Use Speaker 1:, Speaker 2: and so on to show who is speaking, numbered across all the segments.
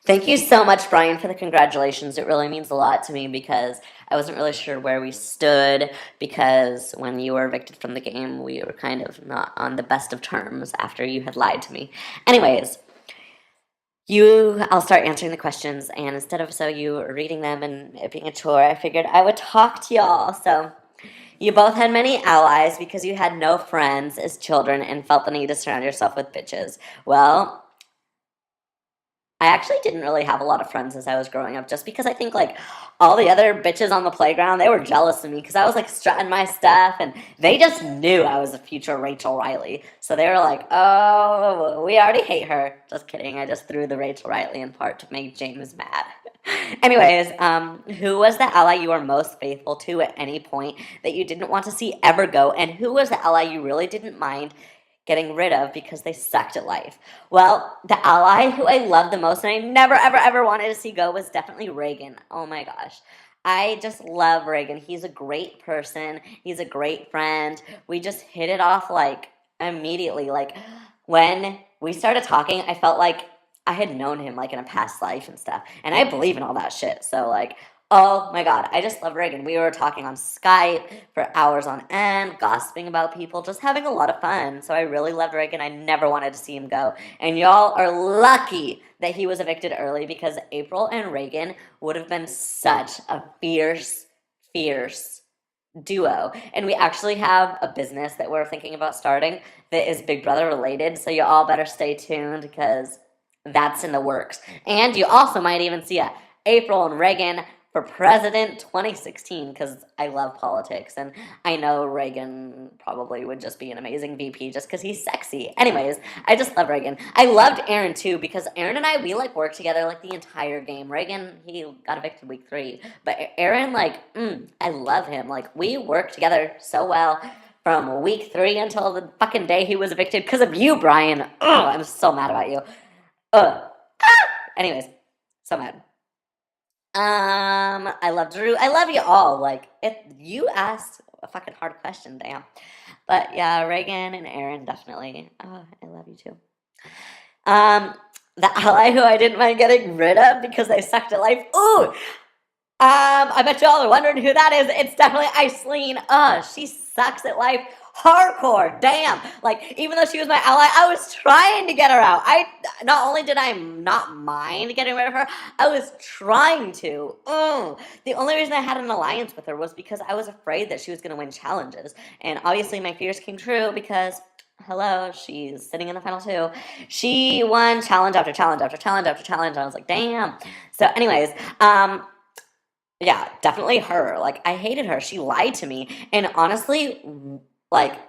Speaker 1: Thank you so much, Brian, for the congratulations. It really means a lot to me because I wasn't really sure where we stood because when you were evicted from the game, we were kind of not on the best of terms after you had lied to me. Anyways, I'll start answering the questions, and instead of you reading them and it being a chore, I figured I would talk to y'all. So, you both had many allies because you had no friends as children and felt the need to surround yourself with bitches. Well, I actually didn't really have a lot of friends as I was growing up, just because I think all the other bitches on the playground they were jealous of me because I was strutting my stuff, and they just knew I was a future Rachel Riley. So they were like, "Oh, we already hate her." Just kidding. I just threw the Rachel Riley in part to make James mad. Anyways, who was the ally you were most faithful to at any point that you didn't want to see ever go, and who was the ally you really didn't mind getting rid of because they sucked at life? Well, the ally who I loved the most and I never, ever, ever wanted to see go was definitely Reagan. Oh my gosh. I just love Reagan. He's a great person. He's a great friend. We just hit it off immediately. When we started talking, I felt like I had known him in a past life and stuff. And I believe in all that shit. So oh my God, I just love Reagan. We were talking on Skype for hours on end, gossiping about people, just having a lot of fun. So I really loved Reagan. I never wanted to see him go. And y'all are lucky that he was evicted early because April and Reagan would have been such a fierce, fierce duo. And we actually have a business that we're thinking about starting that is Big Brother related. So you all better stay tuned because that's in the works. And you also might even see a April and Reagan for president 2016 because I love politics and I know Reagan probably would just be an amazing VP just because he's sexy. Anyways, I just love Reagan. I loved Aaron too because Aaron and I we worked together the entire game. Reagan he got evicted week 3, but Aaron I love him. We worked together so well from week 3 until the fucking day he was evicted because of you, Brian. Ugh, I'm so mad about you. Ugh. Anyways, so mad. I love Drew. I love you all. If you asked a fucking hard question, damn. But yeah, Reagan and Aaron definitely. Oh, I love you too. Um, the ally who I didn't mind getting rid of because they sucked at life. Ooh, I bet y'all are wondering who that is. It's definitely Aislinn. She sucks at life hardcore. Damn. Even though she was my ally, I was trying to get her out. I not only did I not mind getting rid of her, I was trying to. The only reason I had an alliance with her was because I was afraid that she was going to win challenges. And obviously my fears came true because hello, she's sitting in the final 2. She won challenge after challenge after challenge after challenge. And I was like, damn. So anyways, yeah, definitely her. I hated her. She lied to me. And honestly,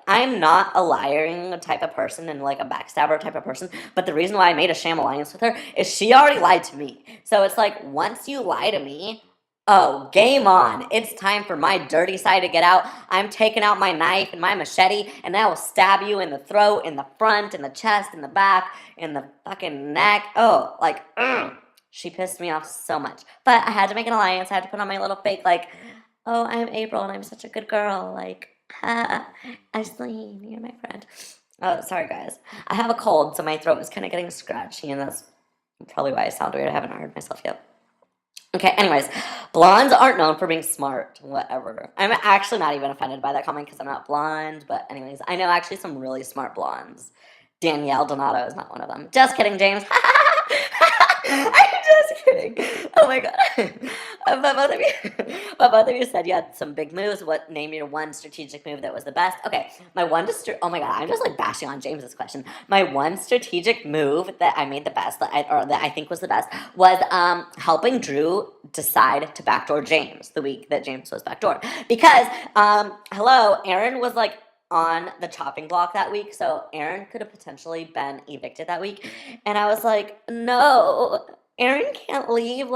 Speaker 1: I'm not a lying type of person and a backstabber type of person. But the reason why I made a sham alliance with her is she already lied to me. So it's once you lie to me, oh, game on. It's time for my dirty side to get out. I'm taking out my knife and my machete, and I will stab you in the throat, in the front, in the chest, in the back, in the fucking neck. Oh, ugh. She pissed me off so much. But I had to make an alliance. I had to put on my little fake, oh, I'm April and I'm such a good girl. Aislinn, you're my friend. Oh, sorry, guys. I have a cold, so my throat is kind of getting scratchy, and that's probably why I sound weird. I haven't heard myself yet. Okay, anyways, blondes aren't known for being smart. Whatever. I'm actually not even offended by that comment because I'm not blonde. But, anyways, I know actually some really smart blondes. Danielle Donato is not one of them. Just kidding, James. I'm just kidding. Oh my god. But both of you, but both of you said you had some big moves. What name your one strategic move that was the best? Okay, my one oh my god, I'm just bashing on James's question. My one strategic move that I made the best, that I think was the best, was helping Drew decide to backdoor James the week that James was backdoor because hello, Aaron was on the chopping block that week, so Aaron could have potentially been evicted that week. And I was like, no, Aaron can't leave.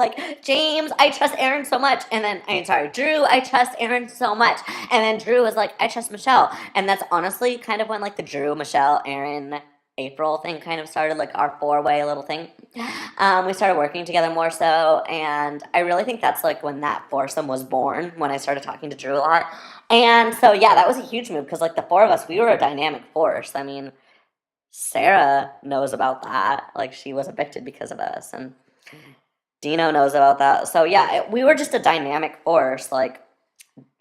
Speaker 1: James, I trust Aaron so much. And then, Drew, I trust Aaron so much. And then Drew was like, I trust Michelle. And that's honestly kind of when the Drew, Michelle, Aaron, April thing kind of started, our 4-way little thing. We started working together more so, and I really think that's when that foursome was born, when I started talking to Drew a lot. And so, yeah, that was a huge move because, the 4 of us, we were a dynamic force. I mean, Sarah knows about that. She was evicted because of us. And Dino knows about that. So yeah, we were just a dynamic force. Like,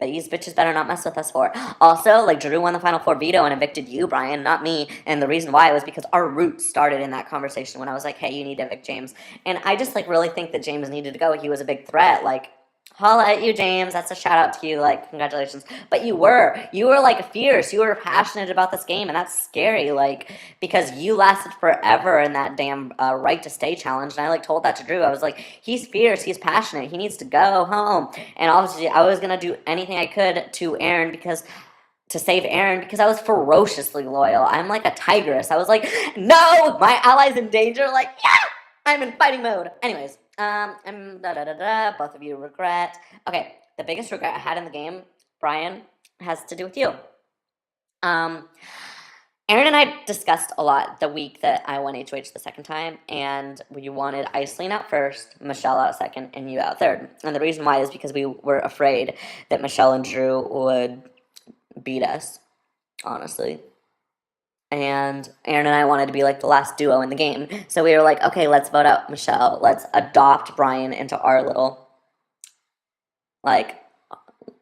Speaker 1: these bitches better not mess with us for. Also, like, Drew won the Final Four veto and evicted you, Brian, not me. And the reason why was because our roots started in that conversation when I was like, hey, you need to evict James. And I just, like, really think that James needed to go. He was a big threat. Like, holla at you, James. That's a shout out to you. Like, congratulations. But you were like fierce. You were passionate about this game, and that's scary. Like, because you lasted forever in that damn right to stay challenge. And I like told that to Drew. I was like, he's fierce. He's passionate. He needs to go home. And obviously, I was gonna do anything I could to Aaron to save Aaron because I was ferociously loyal. I'm like a tigress. I was like, no, my ally's in danger. Like, yeah, I'm in fighting mode. Anyways, both of you regret. Okay, the biggest regret I had in the game, Brian, has to do with you. Aaron and I discussed a lot the week that I won HOH the second time, and we wanted Iceline out first, Michelle out second, and you out third. And the reason why is because we were afraid that Michelle and Drew would beat us, honestly. And Aaron and I wanted to be like the last duo in the game. So we were like, okay, let's vote out Michelle. Let's adopt Brian into our little, like,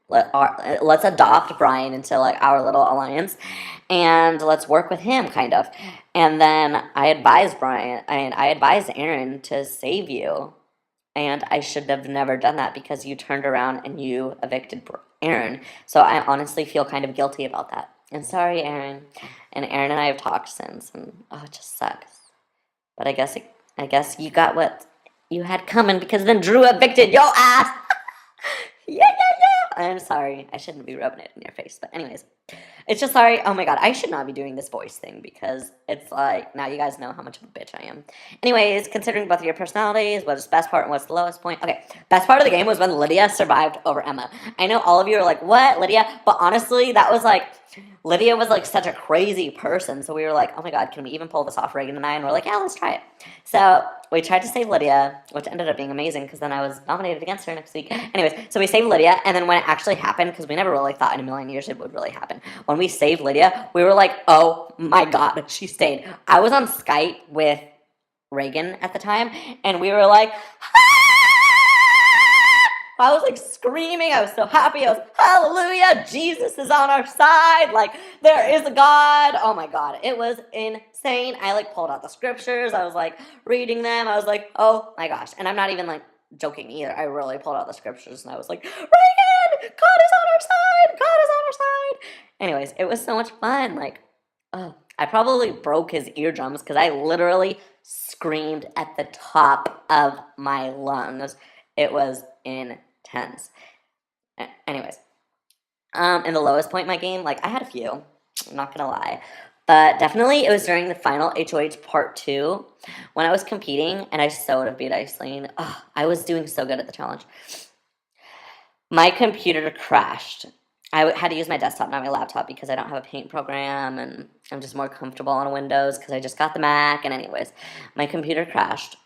Speaker 1: let's adopt Brian into like our little alliance, and let's work with him, kind of. And then I advised Aaron to save you, and I should have never done that because you turned around and you evicted Aaron. So I honestly feel kind of guilty about that. And sorry, Aaron. And Aaron and I have talked since, and it just sucks. But I guess you got what you had coming because then Drew evicted your ass. Yeah. I'm sorry. I shouldn't be rubbing it in your face. But anyways, it's just sorry. Oh my god, I should not be doing this voice thing because it's like, now you guys know how much of a bitch I am. Anyways, considering both of your personalities, what's the best part and what's the lowest point? Okay, best part of the game was when Lydia survived over Emma. I know all of you are like, what, Lydia? But honestly, that was like, Lydia was like such a crazy person. So we were like, oh my god, can we even pull this off, Reagan and I? And we're like, yeah, let's try it. So we tried to save Lydia, which ended up being amazing because then I was nominated against her next week. Anyways, so we saved Lydia, and then when it actually happened, because we never really thought in a million years it would really happen, when we saved Lydia, we were like, oh my god, she stayed. I was on Skype with Reagan at the time, and we were like, I was like screaming. I was so happy. I was, hallelujah, Jesus is on our side. Like, there is a God. Oh my God. It was insane. I like pulled out the scriptures. I was like reading them. I was like, oh my gosh. And I'm not even like joking either. I really pulled out the scriptures and I was like, Reagan, God is on our side. God is on our side. Anyways, it was so much fun. Like, oh, I probably broke his eardrums because I literally screamed at the top of my lungs. It was intense. Anyways, and the lowest point in my game, like, I had a few, I'm not gonna lie, but definitely it was during the final HOH part 2 when I was competing and I so would have beat Iceline. Oh, I was doing so good at the challenge. My computer crashed. I had to use my desktop, not my laptop, because I don't have a paint program and I'm just more comfortable on Windows because I just got the Mac. And anyways, my computer crashed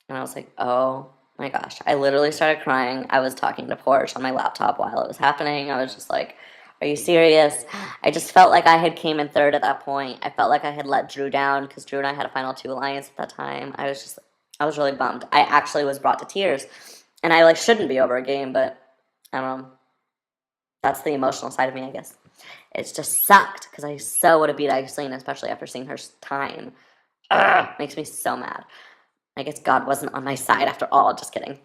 Speaker 1: and I was like, oh my gosh. I literally started crying. I was talking to Porsche on my laptop while it was happening. I was just like, are you serious? I just felt like I had came in third at that point. I felt like I had let Drew down because Drew and I had a Final 2 alliance at that time. I was really bummed. I actually was brought to tears. And I like shouldn't be over a game, but I don't know. That's the emotional side of me, I guess. It just sucked because I so would have beat Iceline, especially after seeing her time. Ugh, makes me so mad. I guess God wasn't on my side after all. Just kidding.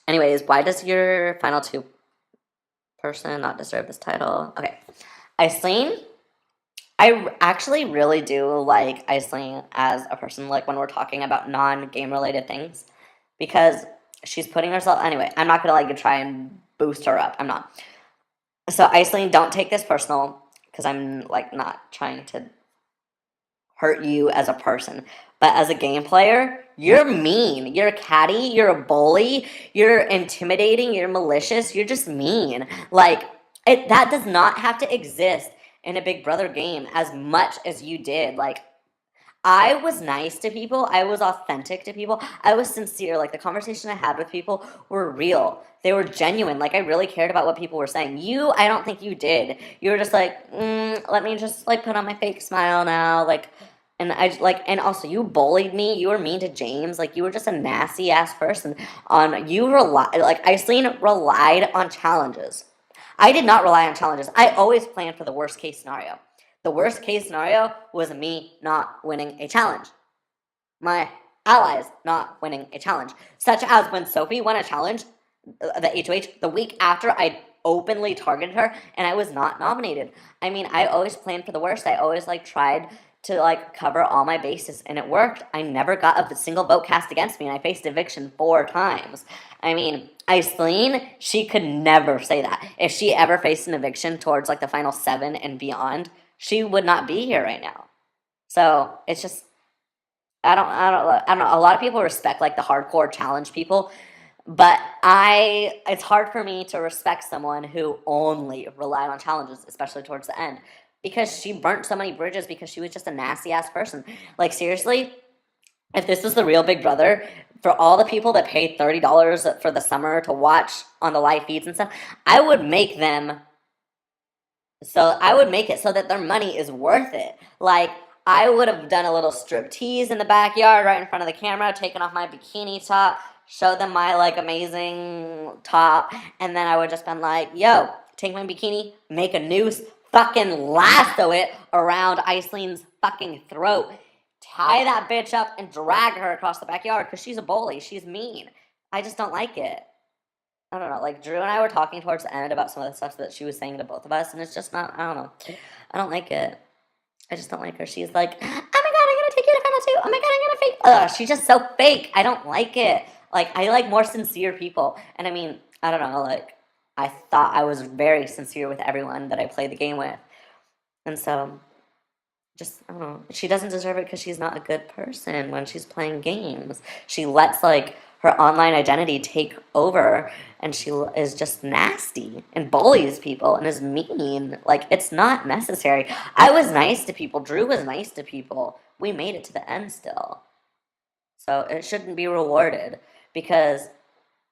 Speaker 1: Anyways, why does your Final 2 person not deserve this title? Okay. Iceline, I actually really do like Iceline as a person, like when we're talking about non-game related things, because she's putting herself, anyway, I'm not going to like try and boost her up. I'm not. So Iceline, don't take this personal, because I'm like not trying to hurt you as a person. But as a game player, you're mean. You're catty. You're a bully. You're intimidating. You're malicious. You're just mean. Like, that does not have to exist in a Big Brother game as much as you did. Like, I was nice to people. I was authentic to people. I was sincere. Like, the conversation I had with people were real. They were genuine. Like, I really cared about what people were saying. You, I don't think you did. You were just like, let me just, like, put on my fake smile now. Like, And and also you bullied me. You were mean to James. Like, you were just a nasty ass person. Iceline relied on challenges. I did not rely on challenges. I always planned for the worst case scenario. The worst case scenario was me not winning a challenge. My allies not winning a challenge. Such as when Sophie won a challenge, the HOH, the week after I openly targeted her and I was not nominated. I mean, I always planned for the worst. I always tried to cover all my bases, and it worked. I never got a single vote cast against me, and I faced eviction 4 times. I mean, Iceline, she could never say that. If she ever faced an eviction towards the final 7 and beyond, she would not be here right now. So it's just, I don't know. A lot of people respect the hardcore challenge people, but it's hard for me to respect someone who only relied on challenges, especially towards the end, because she burnt so many bridges because she was just a nasty ass person. Seriously, if this was the real Big Brother, for all the people that paid $30 for the summer to watch on the live feeds and stuff, I would make it so that their money is worth it. I would have done a little strip tease in the backyard right in front of the camera, taken off my bikini top, showed them my amazing top, and then I would just been yo, take my bikini, make a noose, fucking lasso it around Iceline's fucking throat, tie that bitch up and drag her across the backyard because she's a bully. She's mean. I just don't like it. I don't know. Drew and I were talking towards the end about some of the stuff that she was saying to both of us, and it's just not, I don't know. I don't like it. I just don't like her. She's like, oh my god, I'm gonna take you to final 2. Oh my god, I'm gonna fake. Ugh, she's just so fake. I don't like it. I like more sincere people. And I mean, I don't know, I thought I was very sincere with everyone that I played the game with. And so, just, I don't know. She doesn't deserve it because she's not a good person when she's playing games. She lets, her online identity take over, and she is just nasty and bullies people and is mean. It's not necessary. I was nice to people. Drew was nice to people. We made it to the end still. So it shouldn't be rewarded, because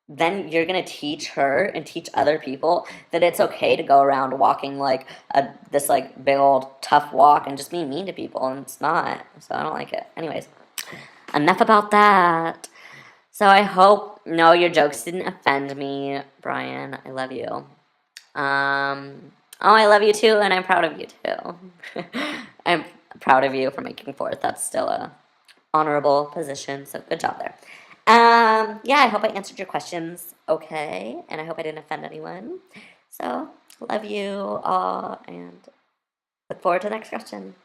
Speaker 1: then you're going to teach her and teach other people that it's okay to go around walking this big old tough walk and just be mean to people, and it's not. So I don't like it. Anyways, enough about that. So I hope, no, your jokes didn't offend me, Brian. I love you. I love you too, and I'm proud of you too. I'm proud of you for making 4th. That's still a honorable position, so good job there. Yeah, I hope I answered your questions okay, and I hope I didn't offend anyone. So, love you all, and look forward to the next question.